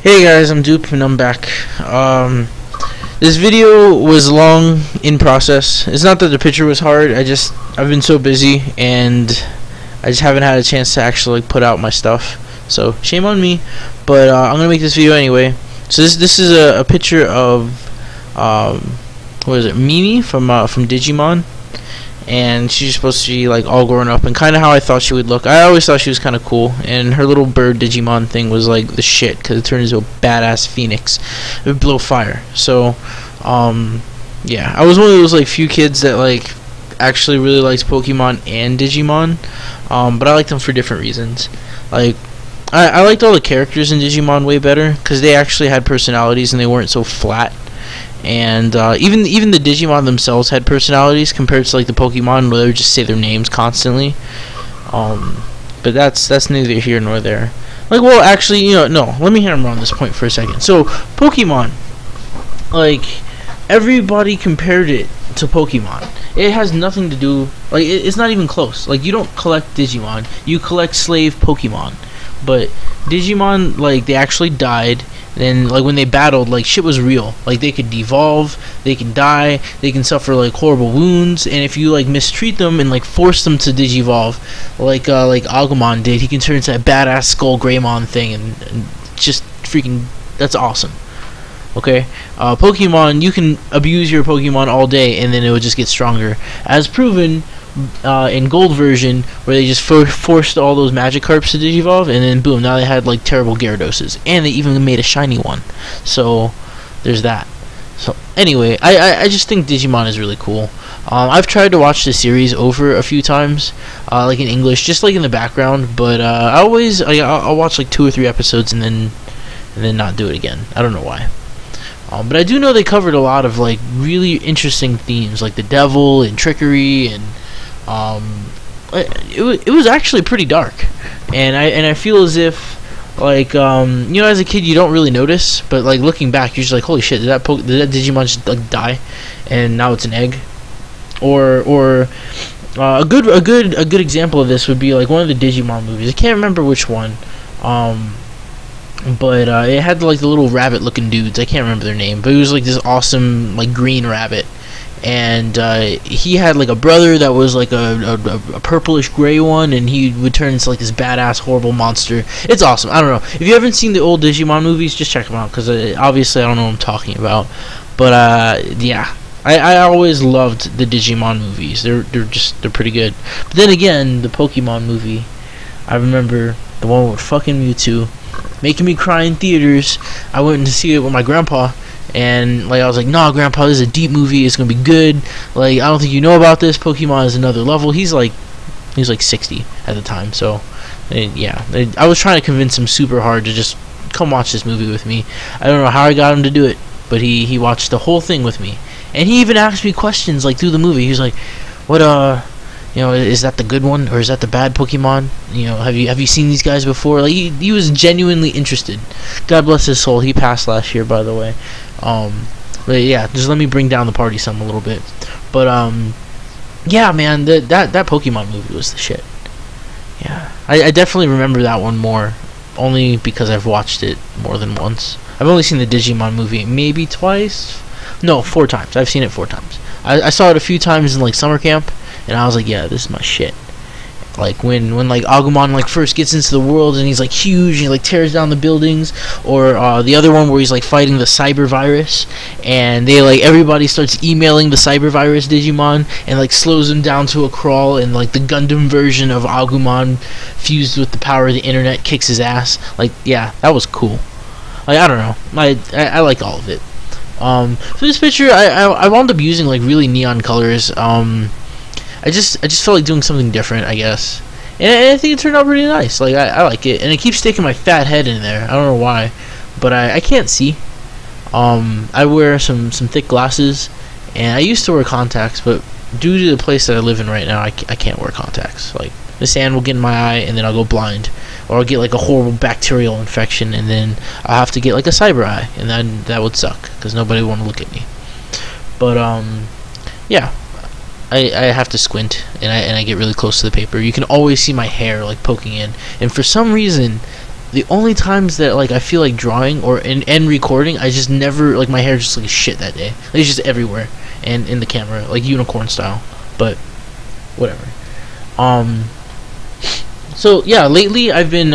Hey guys, I'm Doop and I'm back. This video was long in process. It's not that the picture was hard. I've been so busy and I just haven't had a chance to actually put out my stuff. So shame on me, but I'm gonna make this video anyway. So this is a picture of what is it, Mimi from Digimon, and she's supposed to be like all grown up and kind of how I thought she would look. I always thought she was kind of cool, and her little bird Digimon thing was like the shit because it turned into a badass phoenix. It would blow fire. So yeah, I was one of those like few kids that like actually really liked Pokemon and Digimon, but I liked them for different reasons. Like I liked all the characters in Digimon way better because they actually had personalities and they weren't so flat. And even the Digimon themselves had personalities compared to like the Pokemon where they would just say their names constantly. But that's neither here nor there. Like, well, actually, no. Let me hammer on this point for a second. So, Pokemon, like, everybody compared it to Pokemon. It has nothing to do, like, it's not even close. Like, you don't collect Digimon, you collect slave Pokemon. But Digimon, like, they actually died. And like when they battled, like shit was real. Like they could devolve, they can die, they can suffer like horrible wounds, and if you like mistreat them and like force them to digivolve, like Agumon did, he can turn into that badass Skull Greymon thing, and just freaking, that's awesome. Okay, Pokemon, you can abuse your Pokemon all day and then it would just get stronger, as proven in Gold version, where they just forced all those Magikarps to digivolve, and then boom, now they had like terrible Gyarados, and they even made a shiny one. So there's that. So anyway, I just think Digimon is really cool. I've tried to watch the series over a few times, like in English, just like in the background, but I'll watch like 2 or 3 episodes and then not do it again. I don't know why. But I do know they covered a lot of like really interesting themes, like the devil and trickery, and it was actually pretty dark, and I feel as if like as a kid you don't really notice, but like looking back you're just like, holy shit, did that Digimon just like die and now it's an egg? Or a good example of this would be like one of the Digimon movies. I can't remember which one, but it had like the little rabbit looking dudes. I can't remember their name, but it was like this awesome like green rabbit, and he had like a brother that was like a purplish gray one, and he would turn into like this badass horrible monster. It's awesome. I don't know if you haven't seen the old Digimon movies, just check them out, because obviously I don't know what I'm talking about, but yeah, I always loved the Digimon movies. They're pretty good. But then again, the Pokemon movie, I remember the one with fucking Mewtwo making me cry in theaters. I went to see it with my grandpa, and like I was like, nah, grandpa, this is a deep movie, it's gonna be good. Like, I don't think you know about this, Pokemon is another level. He was like 60 at the time, so yeah, I was trying to convince him super hard to just come watch this movie with me. I don't know how I got him to do it, but he watched the whole thing with me, and he even asked me questions like through the movie. He was like, what is that the good one or is that the bad Pokemon? Have you seen these guys before? Like he was genuinely interested. God bless his soul. He passed last year, by the way. But yeah, just let me bring down the party some a little bit. But yeah, man, that Pokemon movie was the shit. Yeah, I definitely remember that one more, only because I've watched it more than once. I've only seen the Digimon movie maybe twice. No, 4 times. I've seen it 4 times. I saw it a few times in like summer camp, and I was like, yeah, this is my shit. Like when like Agumon like first gets into the world and he's like huge and he like tears down the buildings, or the other one where he's like fighting the cyber virus, and they like everybody starts emailing the cyber virus Digimon and like slows him down to a crawl, and like the Gundam version of Agumon fused with the power of the internet kicks his ass. Like, yeah, that was cool. Like, I don't know, I like all of it. For this picture, I wound up using like really neon colors. I just felt like doing something different, I guess, and I think it turned out pretty nice. Like I like it, and it keeps sticking my fat head in there. I don't know why, but I can't see. I wear some thick glasses, and I used to wear contacts, but due to the place that I live in right now, I can't wear contacts. Like, the sand will get in my eye, and then I'll go blind, or I'll get like a horrible bacterial infection, and then I'll have to get like a cyber eye, and then that would suck because nobody would want to look at me. But yeah, I have to squint, and I get really close to the paper. You can always see my hair like poking in, and for some reason The only times that like I feel like drawing or and recording, I just never like my hair just like shit that day. Like, it's just everywhere and in the camera, like unicorn style. But whatever. So yeah, lately I've been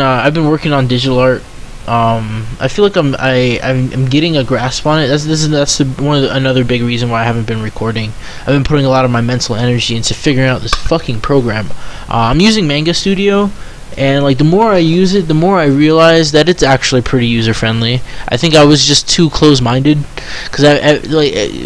working on digital art. I feel like I'm getting a grasp on it. That's another big reason why I haven't been recording. I've been putting a lot of my mental energy into figuring out this fucking program. I'm using Manga Studio, and like the more I use it, the more I realize that it's actually pretty user friendly. I think I was just too close minded, because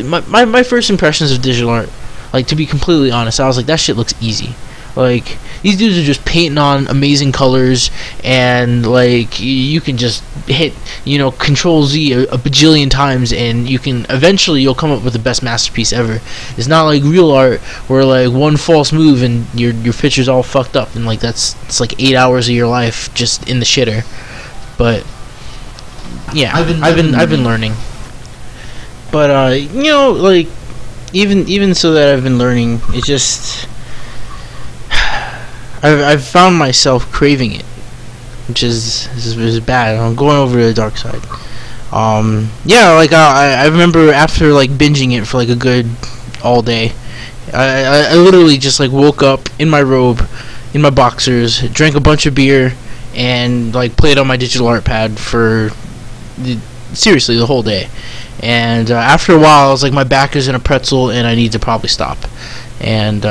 my first impressions of digital art, like to be completely honest, I was like, that shit looks easy. Like, these dudes are just painting on amazing colors, and like you can just hit, you know, Control Z a bajillion times, and you'll come up with the best masterpiece ever. It's not like real art where like one false move and your picture's all fucked up, and like it's like 8 hours of your life just in the shitter. But yeah, I've been learning. But you know, like even so that I've been learning, it's just I've found myself craving it, which is bad. I'm going over to the dark side. Yeah, like I remember after like binging it for like a good all day, I literally just like woke up in my robe, in my boxers, drank a bunch of beer, and like played on my digital art pad for seriously the whole day. And after a while, I was like, my back is in a pretzel, and I need to probably stop. And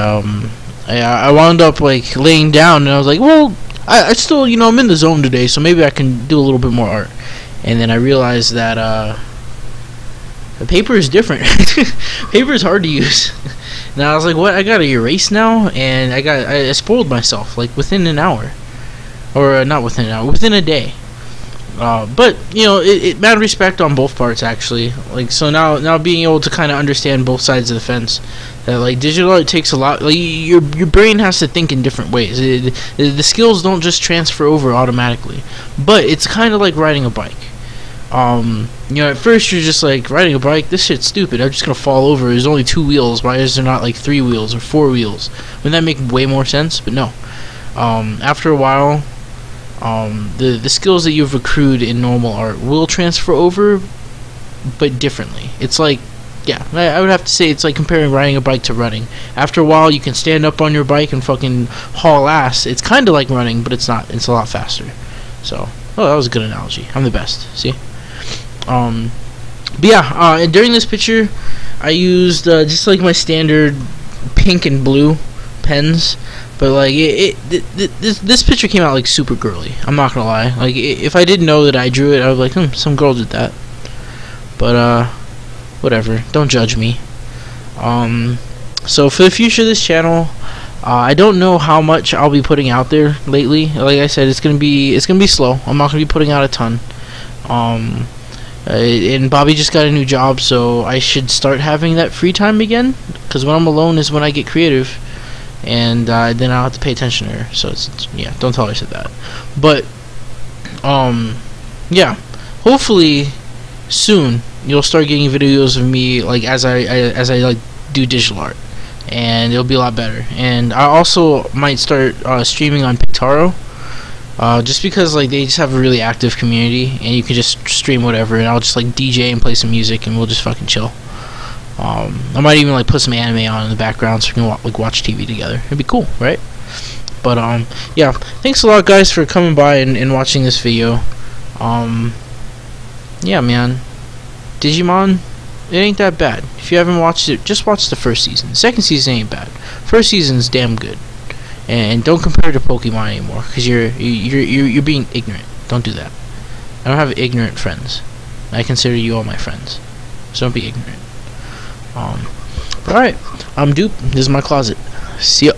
I wound up like laying down, and I was like, well, I still, you know, I'm in the zone today, so maybe I can do a little bit more art. And then I realized that the paper is different. Paper is hard to use. Now I was like, what? I gotta erase now, and I spoiled myself like within an hour, or not within an hour, within a day. But you know, it mad respect on both parts actually. Like, so now being able to kind of understand both sides of the fence, that like digital art takes a lot. Like your brain has to think in different ways. The skills don't just transfer over automatically. But it's kind of like riding a bike. You know, at first you're just like, riding a bike, this shit's stupid. I'm just gonna fall over. There's only 2 wheels. Why is there not like 3 wheels or 4 wheels? Wouldn't that make way more sense? But no. After a while, the skills that you've accrued in normal art will transfer over, but differently. It's like, yeah, I would have to say it's like comparing riding a bike to running. After a while, you can stand up on your bike and fucking haul ass. It's kind of like running, but it's not. It's a lot faster. So, oh, that was a good analogy. I'm the best. See? But yeah, and during this picture, I used just like my standard pink and blue pens. But like this picture came out like super girly. I'm not gonna lie. Like, if I didn't know that I drew it, I was like, some girl did that. But whatever. Don't judge me. So for the future of this channel, I don't know how much I'll be putting out there lately. Like I said, it's gonna be slow. I'm not gonna be putting out a ton. And Bobby just got a new job, so I should start having that free time again. Because when I'm alone is when I get creative. And then I'll have to pay attention to her. So it's yeah, don't tell her I said that. But yeah, hopefully soon you'll start getting videos of me like as I like do digital art, and it'll be a lot better. And I also might start streaming on Pictaro, just because like they just have a really active community, and you can just stream whatever, and I'll just like DJ and play some music, and we'll just fucking chill. I might even like put some anime on in the background so we can like watch TV together. It'd be cool, right? But yeah, thanks a lot, guys, for coming by and watching this video. Yeah, man, Digimon, it ain't that bad. If you haven't watched it, just watch the first season. The second season ain't bad. First season's damn good. And don't compare to Pokemon anymore, because you're being ignorant. Don't do that. I don't have ignorant friends. I consider you all my friends. So don't be ignorant. Alright, I'm Doop. This is my closet. See ya.